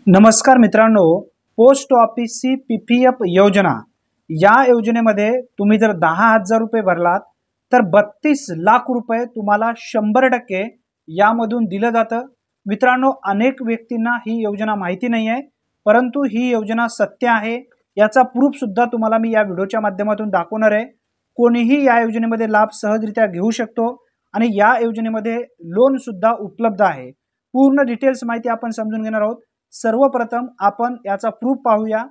नमस्कार मित्रांनो, पोस्ट ऑफिसची पीपीएफ योजना या योजनेमध्ये तुम्ही जर 10,000 रुपये भरलात तर 32 लाख रुपये तुम्हाला 100% यामधून दिलं जातं. मित्रांनो, अनेक व्यक्तींना ही योजना माहिती नाही आहे, परंतु ही योजना सत्य आहे. याचा प्रूफ सुद्धा तुम्हाला मी या व्हिडिओच्या माध्यमातून दाखवणार आहे. कोणीही या योजनेमध्ये लाभ सहजरित्या घेऊ शकतो आणि या योजनेमध्ये लोन सुद्धा उपलब्ध आहे. पूर्ण डिटेल्स माहिती आपण समजून घेणार आहोत. सर्वप्रथम आपण याचा प्रूफ पाहूया.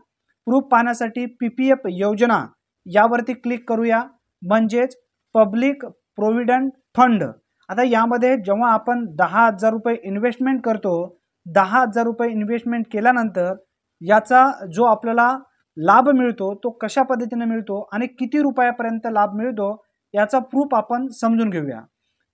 प्रूफ पाहण्यासाठी पीपीएफ योजना यावरती क्लिक करूया, म्हणजेच पब्लिक प्रोव्हिडंट फंड. आता यामध्ये जेव्हा आपण 10,000 रुपये इन्व्हेस्टमेंट करतो, 10,000 रुपये इन्व्हेस्टमेंट केल्यानंतर याचा जो आपल्याला लाभ मिळतो तो कशा पद्धतीने मिळतो आणि किती रुपयापर्यंत लाभ मिळतो याचा प्रूफ आपण समजून घेऊया.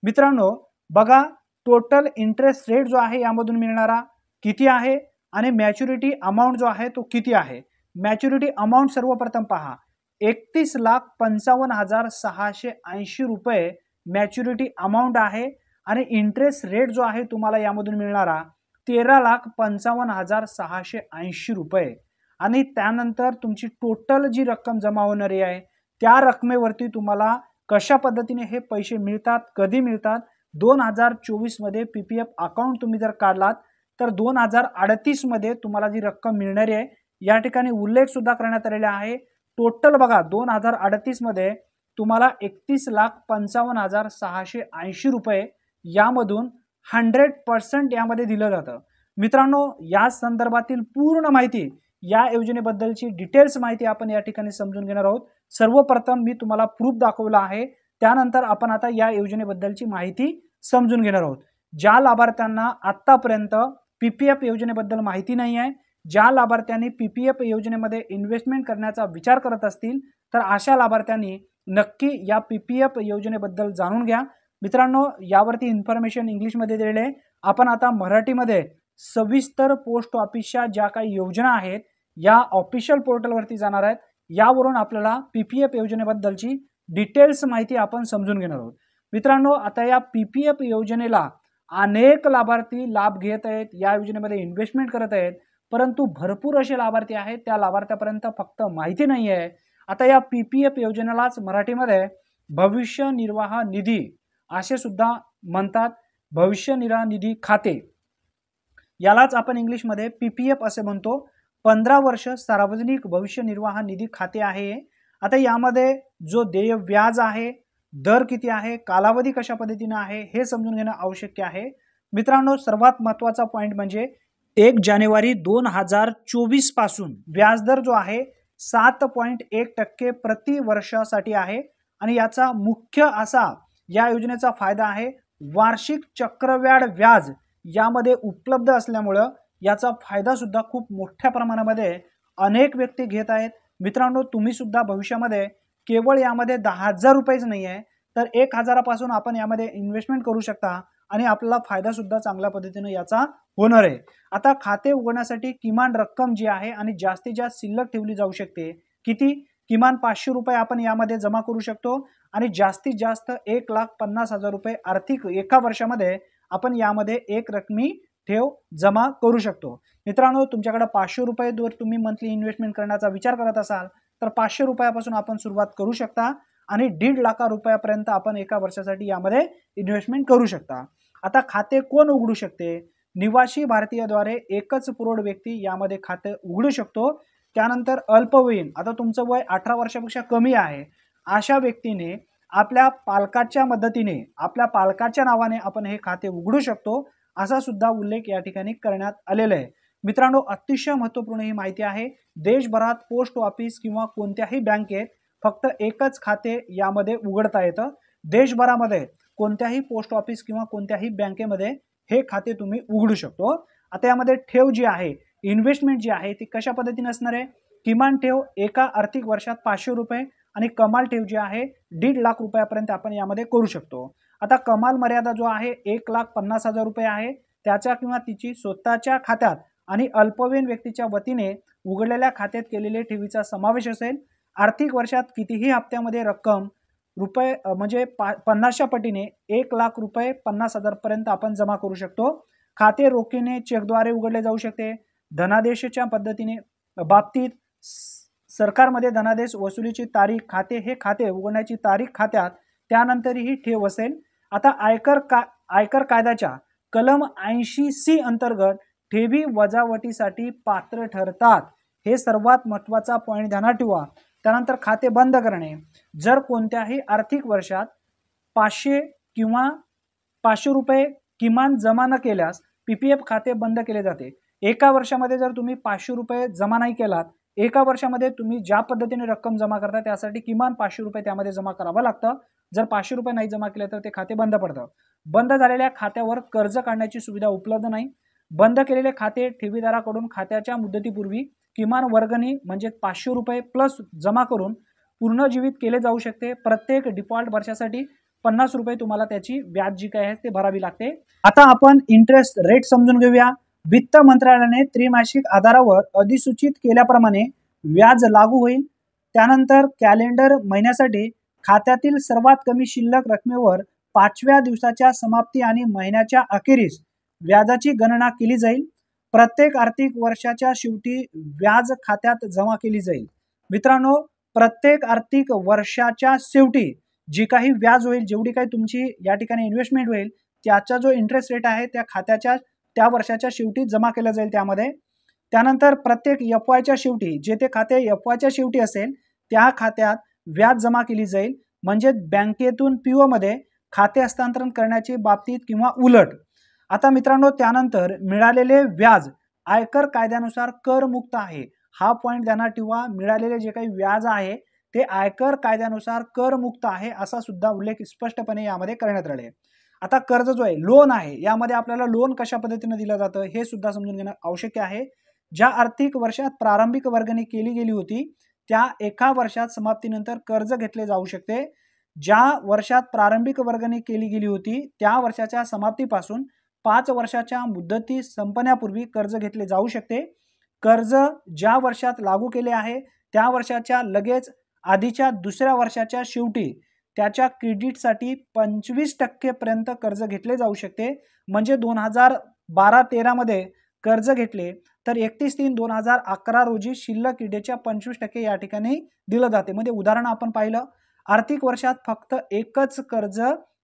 मित्रांनो बघा, टोटल इंटरेस्ट रेट जो आहे यामधून मिळणारा किती आहे आणि मॅच्युरिटी अमाउंट जो आहे तो किती आहे. मॅच्युरिटी अमाउंट सर्वप्रथम पहा, 31,55,680 रुपये मॅच्युरिटी अमाउंट आहे आणि इंटरेस्ट रेट जो आहे तुम्हाला यामधून मिळणारा 13,55,680 रुपये. आणि त्यानंतर तुमची टोटल जी रक्कम जमा होणारी आहे त्या रकमेवरती तुम्हाला कशा पद्धतीने हे पैसे मिळतात, कधी मिळतात. 2024 मध्ये पीपीएफ अकाउंट तुम्ही जर काढलात तर 2038 मध्ये तुम्हाला जी रक्कम मिळणारी आहे या ठिकाणी उल्लेख सुद्धा करण्यात आलेला आहे. टोटल बघा, 2038 मध्ये तुम्हाला 31,55,680 रुपये यामधून 100% यामध्ये दिलं जातं. मित्रांनो, या संदर्भातील पूर्ण माहिती, या योजनेबद्दलची डिटेल्स माहिती आपण या ठिकाणी समजून घेणार आहोत. सर्वप्रथम मी तुम्हाला प्रूफ दाखवला आहे, त्यानंतर आपण आता या योजनेबद्दलची माहिती समजून घेणार आहोत. ज्या लाभार्थ्यांना आतापर्यंत पीपीएफ योजनेबद्दल माहिती नाही आहे, ज्या लाभार्थ्यांनी पीपीएफ योजनेमध्ये इन्व्हेस्टमेंट करण्याचा विचार करत असतील तर अशा लाभार्थ्यांनी नक्की या पीपीएफ योजनेबद्दल जाणून घ्या. मित्रांनो, यावरती इन्फॉर्मेशन इंग्लिशमध्ये दिलेली आहे. आपण आता मराठीमध्ये सविस्तर पोस्ट ऑफिसच्या ज्या काही योजना आहेत या ऑफिशियल पोर्टलवरती जाणार आहेत. यावरून आपल्याला पीपीएफ योजनेबद्दलची डिटेल्स माहिती आपण समजून घेणार आहोत. मित्रांनो, आता या पीपीएफ योजनेला अनेक लाभार्थी लाभ घेत आहेत, या योजनेमध्ये इन्व्हेस्टमेंट करत आहेत, परंतु भरपूर असे लाभार्थी आहेत त्या लाभार्थ्यापर्यंत फक्त माहिती नाही आहे. आता या पीपीएफ योजनेलाच मराठीमध्ये भविष्य निर्वाह निधी असे सुद्धा म्हणतात, भविष्य निर्वाह निधी खाते. यालाच आपण इंग्लिशमध्ये पीपीएफ असे म्हणतो. 15 वर्ष सार्वजनिक भविष्य निर्वाह निधी खाते आहे. आता यामध्ये जो देय व्याज आहे, दर किती आहे, कालावधी कशा पद्धतीने आहे हे समजून घेणं आवश्यक आहे. मित्रांनो, सर्वात महत्त्वाचा पॉइंट म्हणजे 1 जानेवारी 2024 पासून व्याजदर जो आहे 7.1% प्रति वर्षासाठी आहे आणि याचा मुख्य असा या योजनेचा फायदा आहे वार्षिक चक्रवाढ व्याज यामध्ये उपलब्ध असल्यामुळं याचा फायदा सुद्धा खूप मोठ्या प्रमाणामध्ये अनेक व्यक्ती घेत आहेत. मित्रांनो, तुम्ही सुद्धा भविष्यामध्ये केवळ यामध्ये 10,000 रुपयेच नाही आहे तर 1,000 पासून आपण यामध्ये इन्व्हेस्टमेंट करू शकता आणि आपल्याला फायदा सुद्धा चांगल्या पद्धतीने याचा होणार आहे. आता खाते उघडण्यासाठी किमान रक्कम जी आहे आणि जास्तीत जास्त शिल्लक ठेवली जाऊ शकते. किती? किमान 500 रुपये आपण यामध्ये जमा करू शकतो आणि जास्तीत जास्त 1,50,000 रुपये आर्थिक एका वर्षामध्ये आपण यामध्ये एक रकमी ठेव जमा करू शकतो. मित्रांनो, तुमच्याकडे 500 रुपये जर तुम्ही मंथली इन्व्हेस्टमेंट करण्याचा विचार करत असाल तर 500 रुपयापासून आपण सुरुवात करू शकता आणि 1.5 लाख रुपयापर्यंत आपण एका वर्षासाठी यामध्ये इन्व्हेस्टमेंट करू शकता. आता खाते कोण उघडू शकते? निवासी भारतीयाद्वारे एकच प्रौढ व्यक्ती यामध्ये खाते उघडू शकतो. त्यानंतर अल्पवयीन, आता तुमचं वय 18 वर्षापेक्षा कमी आहे अशा व्यक्तीने आपल्या पालकाच्या मदतीने, आपल्या पालकाच्या नावाने आपण हे खाते उघडू शकतो असा सुद्धा उल्लेख या ठिकाणी करण्यात आलेला आहे. मित्रांनो, अतिशय महत्त्वपूर्ण ही माहिती आहे. देशभरात पोस्ट ऑफिस किंवा कोणत्याही बँकेत फक्त एकच खाते यामध्ये उघडता येतं. देशभरामध्ये कोणत्याही पोस्ट ऑफिस किंवा कोणत्याही बँकेमध्ये हे खाते तुम्ही उघडू शकतो. आता यामध्ये ठेव जी आहे, इन्व्हेस्टमेंट जी आहे ती कशा पद्धतीने असणार आहे? किमान ठेव एका आर्थिक वर्षात 500 रुपये आणि कमाल ठेव जी आहे 1.5 लाख रुपयापर्यंत आपण यामध्ये करू शकतो. आता कमाल मर्यादा जो आहे 1,50,000 रुपये आहे, त्याच्या किंवा तिची स्वतःच्या खात्यात आणि अल्पवयीन व्यक्तीच्या वतीने उघडलेल्या खात्यात केलेले ठेवीचा समावेश असेल. आर्थिक वर्षात कितीही हप्त्यामध्ये रक्कम रुपये म्हणजे 50च्या पटीने 1 लाख रुपये 50,000 पर्यंत आपण जमा करू शकतो. खाते रोखीने चेकद्वारे उघडले जाऊ शकते. धनादेशच्या पद्धतीने बाबतीत सरकारमध्ये धनादेश वसुलीची तारीख खाते हे खाते उघडण्याची तारीख खात्यात त्यानंतरही ठेव असेल। आता आयकर कायद्याच्या कलम 80C अंतर्गत ठेवी वजावटीसाठी पात्र ठरतात। हे सर्वात महत्त्वाचा पॉईंट ध्यानात ठेवा। त्यानंतर खाते बंद करणे, जर कोणत्याही आर्थिक वर्षात 500 रुपये किमान जमा न केल्यास PPF खाते बंद केले जाते। एका वर्षामध्ये जर तुम्ही 500 रुपये जमा नाही केलात, एका वर्षामध्ये तुम्ही ज्या पद्धतीने रक्कम जमा करता त्यासाठी किमान 500 रुपये त्यामध्ये जमा करावं लागतं। जर 500 रुपये नाही जमा केले तर ते खाते बंद पडतं। बंद झालेल्या खात्यावर कर्ज काढण्याची सुविधा उपलब्ध नाही। बंद केलेले खाते ठेवीदाराकडून खात्याच्या मुदतीपूर्वी किमान वर्गणी म्हणजे 500 रुपये प्लस जमा करून पुनर्जीवित केले जाऊ शकते। प्रत्येक डिफॉल्ट वर्षासाठी 50 रुपये तुम्हाला त्याची व्याज जी काय आहे ते भरावी लागते। आता आपण इंटरेस्ट रेट समजून घेऊया। वित्त मंत्रालयाने त्रैमासिक आधारावर अधिसूचित केल्याप्रमाणे व्याज लागू होईल। त्यानंतर कॅलेंडर महिन्यासाठी खात्यातील सर्वात कमी शिल्लक रकमेवर 5व्या दिवसाच्या समाप्ती आणि महिन्याच्या अखेरीस व्याजाची गणना केली जाईल। प्रत्येक आर्थिक वर्षाच्या शेवटी व्याज खात्यात जमा केली जाईल। मित्रांनो, प्रत्येक आर्थिक वर्षाच्या शेवटी जी काही व्याज होईल, जेवढी काही तुमची या ठिकाणी इन्व्हेस्टमेंट होईल त्याचा जो इंटरेस्ट रेट आहे त्या खात्याच्या त्या वर्षाच्या शेवटी जमा केला जाईल त्यामध्ये। त्यानंतर प्रत्येक FYच्या शेवटी जे ते खाते FYच्या शेवटी असेल त्या खात्यात व्याज जमा केली जाईल, म्हणजे बँकेतून PO मध्ये खाते हस्तांतरण करण्याची बाबतीत किंवा उलट। आता मित्रांनो, त्यानंतर मिळालेले व्याज आयकर कायद्यानुसार करमुक्त आहे। हा पॉईंट ध्यानात ठेवा। मिळालेले जे काही व्याज आहे ते आयकर कायद्यानुसार करमुक्त आहे असा सुद्धा उल्लेख स्पष्टपणे यामध्ये करण्यात आले आहे। आता कर्ज जो आहे, लोन आहे, यामध्ये आपल्याला लोन कशा पद्धतीने दिलं जातं हे सुद्धा समजून घेणं आवश्यक आहे। ज्या आर्थिक वर्षात प्रारंभिक वर्गणी केली गेली होती त्या एका वर्षात समाप्तीनंतर कर्ज घेतले जाऊ शकते। ज्या वर्षात प्रारंभिक वर्गणी केली गेली होती त्या वर्षाच्या समाप्तीपासून 5 वर्षाच्या मुदती संपण्यापूर्वी कर्ज घेतले जाऊ शकते। कर्ज ज्या वर्षात लागू केले आहे त्या वर्षाच्या लगेच आधीच्या दुसऱ्या वर्षाच्या शेवटी त्याच्या क्रेडिटसाठी 25% पर्यंत कर्ज घेतले जाऊ शकते। म्हणजे 2012-13 मध्ये कर्ज घेतले तर 31/3/2011 रोजी शिल्लक क्रेडिटच्या 25% या ठिकाणी दिलं जाते। म्हणजे उदाहरण आपण पाहिलं, आर्थिक वर्षात फक्त एकच कर्ज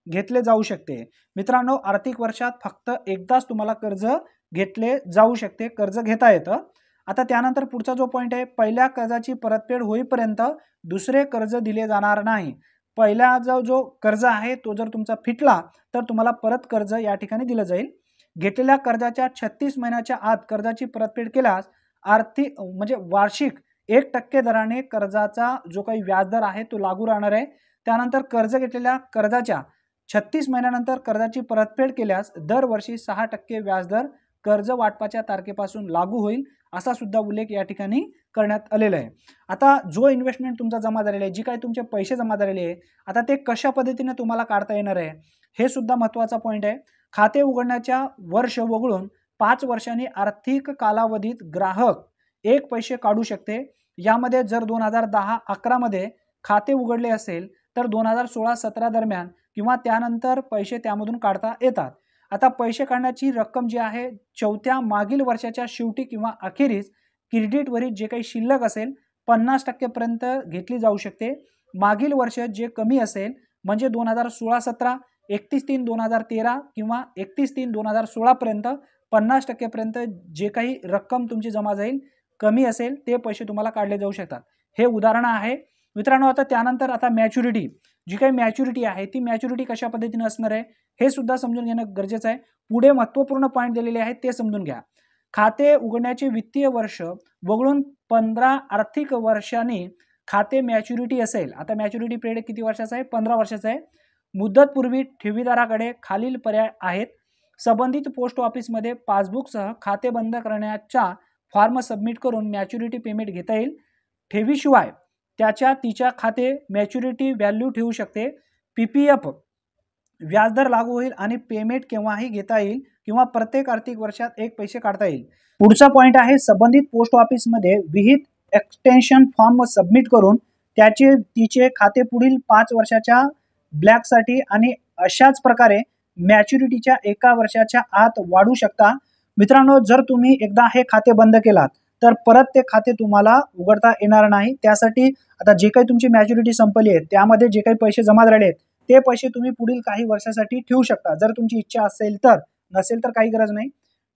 घेतले जाऊ शकते। मित्रांनो, आर्थिक वर्षात फक्त एकदाच तुम्हाला कर्ज घेतले जाऊ शकते, कर्ज घेता येतं। आता त्यानंतर पुढचा जो पॉईंट आहे, पहिल्या कर्जाची परतफेड होईपर्यंत दुसरे कर्ज दिले जाणार नाही। पहिला जो कर्ज आहे तो जर तुमचा फिटला तर तुम्हाला परत कर्ज या ठिकाणी दिलं जाईल। घेतलेल्या कर्जाच्या 36 महिन्याच्या आत कर्जाची परतफेड केल्यास आर्थिक म्हणजे वार्षिक 1% दराने कर्जाचा जो काही व्याजदर आहे तो लागू राहणार आहे। त्यानंतर कर्ज घेतलेल्या कर्जाच्या 36 महिन्यानंतर कर्जाची परतफेड केल्यास दरवर्षी 6% व्याजदर कर्ज वाटपाच्या तारखेपासून लागू होईल असा सुद्धा उल्लेख या ठिकाणी करण्यात आलेला आहे। आता जो इन्व्हेस्टमेंट तुमचा जमा झालेला आहे, जी काही तुमचे पैसे जमा झालेले आहे, आता ते कशा पद्धतीने तुम्हाला काढता येणार आहे हे सुद्धा महत्त्वाचा पॉईंट आहे। खाते उघडण्याच्या वर्ष वगळून 5 वर्षांनी आर्थिक कालावधीत ग्राहक 1 पैसे काढू शकते। यामध्ये जर 2010-11 मध्ये खाते उघडले असेल तर 2016-17 दरम्यान किंवा त्यानंतर पैसे त्यामधून काढता येतात। आता पैसे काढण्याची रक्कम जी आहे चौथ्या मागील वर्षाच्या शेवटी किंवा अखेरीस क्रेडिटवरील जे काही शिल्लक असेल 50% पर्यंत घेतली जाऊ शकते। मागील वर्ष जे कमी असेल म्हणजे 2016-17, 31/3/2013 किंवा 31/3/2016 पर्यंत 50% पर्यंत जे काही रक्कम तुमची जमा जाईल कमी असेल ते पैसे तुम्हाला काढले जाऊ शकतात। हे उदाहरण आहे मित्रांनो। आता त्यानंतर आता मॅच्युरिटी, जी काही मॅच्युरिटी आहे ती मॅच्युरिटी कशा पद्धतीने असणार आहे हे सुद्धा समजून घेणं गरजेचं आहे। पुढे महत्त्वपूर्ण पॉईंट दिलेले आहेत ते समजून घ्या। खाते उघडण्याचे वित्तीय वर्ष वगळून 15 आर्थिक वर्षांनी खाते मॅच्युरिटी असेल। आता मॅच्युरिटी पिरियड किती वर्षाचा आहे? 15 वर्षाचा आहे। मुदतपूर्वी ठेवीदाराकडे खालील पर्याय आहेत। संबंधित पोस्ट ऑफिसमध्ये पासबुकसह खाते बंद करण्याचा फॉर्म सबमिट करून मॅच्युरिटी पेमेंट घेता येईल। ठेवीशिवाय तिच्या खाते मॅच्युरिटी व्हॅल्यू ठेवू शकते। PPF व्याजदर लागू होईल आणि पेमेंट केव्हाही घेता येईल किंवा प्रत्येक आर्थिक वर्षात 1 पैसे काढता येईल। पुढचा पॉईंट आहे, संबंधित पोस्ट ऑफिसमध्ये विहित एक्सटेन्शन फॉर्म सबमिट करून तिचे खाते पुढील 5 वर्षाच्या ब्लॅकसाठी आणि अशाच प्रकारे मॅच्युरिटीच्या 1 वर्षाच्या आत वाढू शकता। मित्रांनो, जर तुम्ही एकदा हे खाते बंद केलात तर परत ते खाते तुम्हाला उघडता येणार नाही. त्यासाठी आता जे काही तुमची मॅच्युरिटी संपली आहे त्यामध्ये जे काही पैसे जमा झालेले आहेत ते पैसे तुम्ही पुढील काही वर्षासाठी ठेवू शकता, जर तुमची इच्छा असेल तर. नसेल तर काही गरज नाही.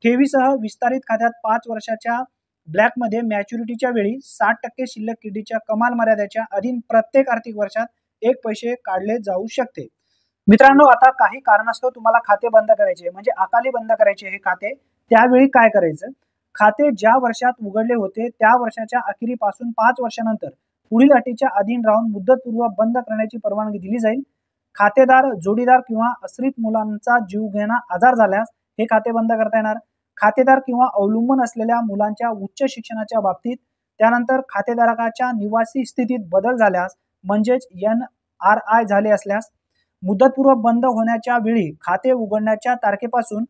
ठेवीसह विस्तारित खात्यात 5 वर्षाच्या ब्लॅकमध्ये मॅच्युरिटीच्या वेळी 60% शिल्लक किडीच्या कमाल मर्यादेच्या अधीन प्रत्येक आर्थिक वर्षात एक पैसे काढले जाऊ शकते. मित्रांनो, आता काही कारणास्तव तुम्हाला खाते बंद करायचे म्हणजे अकाली बंद करायचे हे खाते, त्यावेळी काय करायचं? खाते ज्या वर्षात उघडले होते त्या वर्षाच्या अखेरीपासून 5 वर्षानंतर पुढील अटीच्या अधीन राहून मुदतपूर्व बंद करण्याची परवानगी दिली जाईल. खातेदार, जोडीदार किंवा आश्रित मुलांचा जीवघेणा आजार झाल्यास हे खाते बंद करता येणार. खातेदार किंवा अवलंबून असलेल्या मुलांच्या उच्च शिक्षणाच्या बाबतीत, त्यानंतर खातेधारकाच्या निवासी स्थितीत बदल झाल्यास म्हणजेच NRI झाले असल्यास, मुदतपूर्व बंद होण्याच्या वेळी खाते उघडण्याच्या तारखेपासून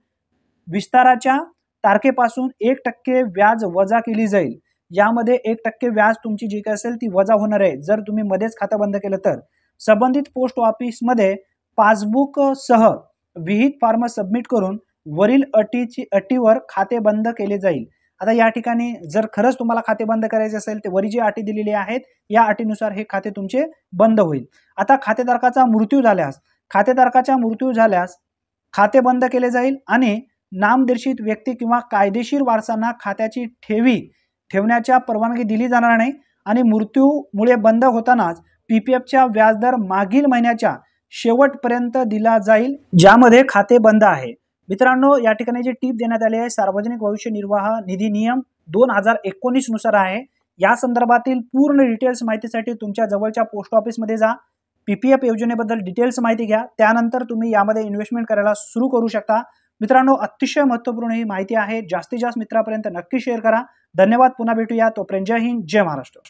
विस्ताराच्या तारखेपासून 1% व्याज वजा केली जाईल. यामध्ये 1% व्याज तुमची जी काही असेल ती वजा होणार आहे जर तुम्ही मध्येच खातं बंद केलं तर. संबंधित पोस्ट ऑफिसमध्ये पासबुक सह विहित फॉर्म सबमिट करून वरील अटीवर खाते बंद केले जाईल. आता या ठिकाणी जर खरंच तुम्हाला खाते बंद करायचे असेल तर वरी जी अटी दिलेली आहेत या अटीनुसार हे खाते तुमचे बंद होईल. आता खातेधारकाचा मृत्यू झाल्यास खाते बंद केले जाईल आणि नामनिर्देशित व्यक्ती किंवा कायदेशीर वारसांना खात्याची ठेवण्याच्या परवानगी दिली जाणार नाही आणि मृत्यूमुळे बंद होतानाच PPFचा व्याजदर मागील महिन्याच्या शेवटपर्यंत दिला जाईल ज्यामध्ये खाते बंद आहे. मित्रांनो, या ठिकाणी जी टीप देण्यात आली आहे सार्वजनिक भविष्य निर्वाह निधी नियम 2019 नुसार आहे. या संदर्भातील पूर्ण डिटेल्स माहितीसाठी तुमच्या जवळच्या पोस्ट ऑफिसमध्ये जा, PPF योजनेबद्दल डिटेल्स माहिती घ्या, त्यानंतर तुम्ही यामध्ये इन्व्हेस्टमेंट करायला सुरू करू शकता. मित्रांनो, अतिशय महत्त्वपूर्ण ही माहिती आहे. जास्तीत जास्त मित्रांपर्यंत नक्की शेअर करा. धन्यवाद. पुन्हा भेटूया. तोपर्यंत जय हिंद, जय महाराष्ट्र.